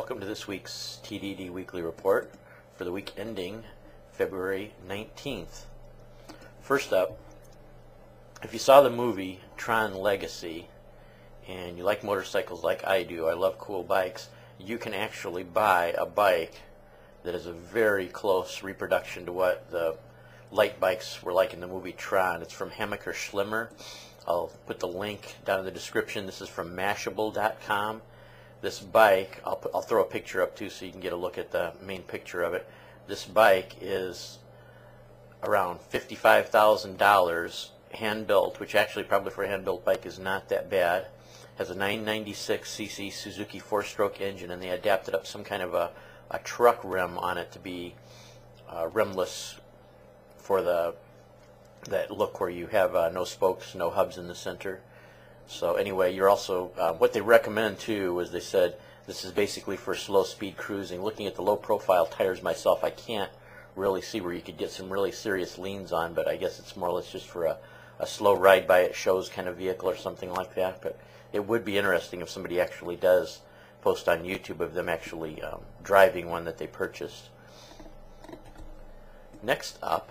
Welcome to this week's TDD Weekly Report for the week ending February 19th. First up, if you saw the movie Tron Legacy and you like motorcycles like I do, I love cool bikes, you can actually buy a bike that is a very close reproduction to what the light bikes were like in the movie Tron. It's from Hammacher Schlimmer. I'll put the link down in the description. This is from Mashable.com. This bike, I'll throw a picture up too so you can get a look at the main picture of it. This bike is around $55,000, hand-built, which actually probably for a hand-built bike is not that bad. Has a 996cc Suzuki 4-stroke engine, and they adapted up some kind of a truck rim on it to be rimless for that look where you have no spokes, no hubs in the center. So anyway, you're also, what they recommend too was they said this is basically for slow speed cruising. Looking at the low profile tires myself, I can't really see where you could get some really serious leans on, but I guess it's more or less just for a slow ride by it shows kind of vehicle or something like that. But it would be interesting if somebody actually does post on YouTube of them actually driving one that they purchased. Next up,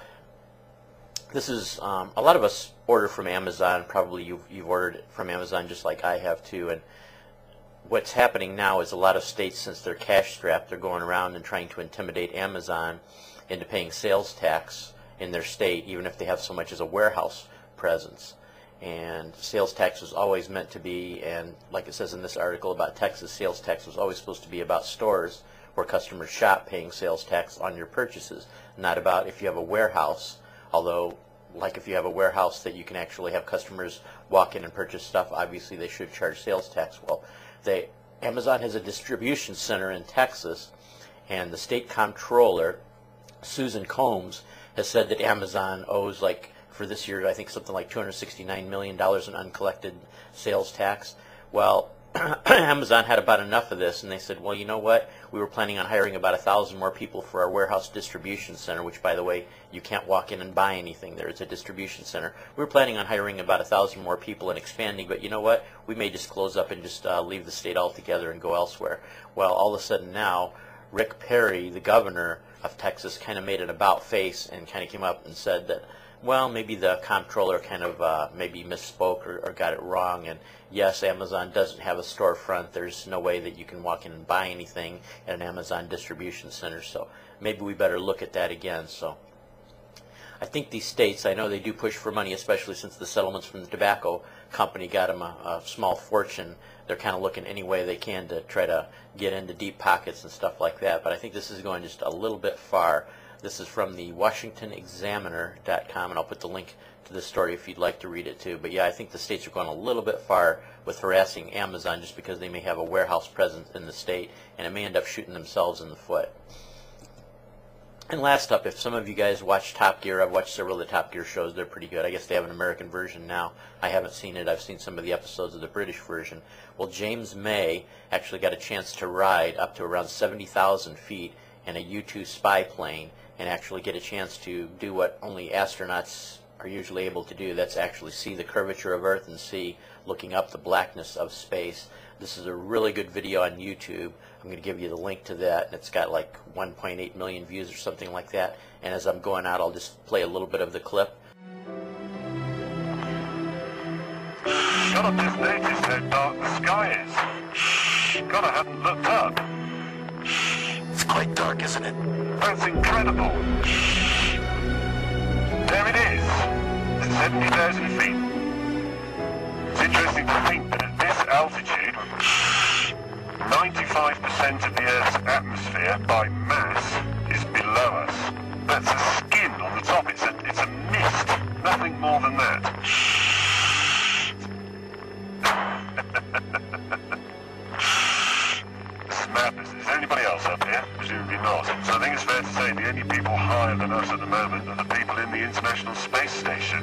this is a lot of us order from Amazon. Probably you've ordered it from Amazon just like I have too. And what's happening now is a lot of states, since they're cash strapped, they're going around and trying to intimidate Amazon into paying sales tax in their state, even if they have so much as a warehouse presence. And sales tax was always meant to be, and like it says in this article about Texas, sales tax was always supposed to be about stores where customers shop paying sales tax on your purchases, not about if you have a warehouse. Although, like if you have a warehouse that you can actually have customers walk in and purchase stuff, obviously they should charge sales tax. Well, Amazon has a distribution center in Texas, and the state comptroller, Susan Combs, has said that Amazon owes, like for this year, I think something like $269 million in uncollected sales tax. Well, Amazon had about enough of this, and they said, well, you know what? We were planning on hiring about 1,000 more people for our warehouse distribution center, which, by the way, you can't walk in and buy anything there. It's a distribution center. We were planning on hiring about 1,000 more people and expanding, but you know what? We may just close up and just leave the state altogether and go elsewhere. Well, all of a sudden now, Rick Perry, the governor of Texas, kind of made an about face and kind of came up and said that, well, maybe the comptroller kind of maybe misspoke or got it wrong. And yes, Amazon doesn't have a storefront. There's no way that you can walk in and buy anything at an Amazon distribution center. So maybe we better look at that again. So I think these states, I know they do push for money, especially since the settlements from the tobacco company got them a small fortune. They're kind of looking any way they can to try to get into deep pockets and stuff like that. But I think this is going just a little bit far. This is from the WashingtonExaminer.com, and I'll put the link to this story if you'd like to read it too. But yeah, I think the states are going a little bit far with harassing Amazon just because they may have a warehouse presence in the state, and it may end up shooting themselves in the foot. And last up, if some of you guys watch Top Gear, I've watched several of the Top Gear shows. They're pretty good. I guess they have an American version now. I haven't seen it. I've seen some of the episodes of the British version. Well, James May actually got a chance to ride up to around 70,000 feet in a U-2 spy plane and actually get a chance to do what only astronauts are usually able to do. That's actually see the curvature of Earth and see looking up the blackness of space. This is a really good video on YouTube. I'm going to give you the link to that, and it's got like 1.8 million views or something like that. And as I'm going out, I'll just play a little bit of the clip. Gotta just noticed how dark the sky is. God, I hadn't looked up. It's quite dark, isn't it? That's incredible. There it is, at 70,000 feet. It's interesting to think that at this altitude, 95% of the Earth's atmosphere by mass is below us. That's a skin on the top. It's a mist, nothing more than that. This is madness. Is there anybody else up here? Presumably not. So I think it's fair to say the only people higher than us at the moment are the people in the International Space Station.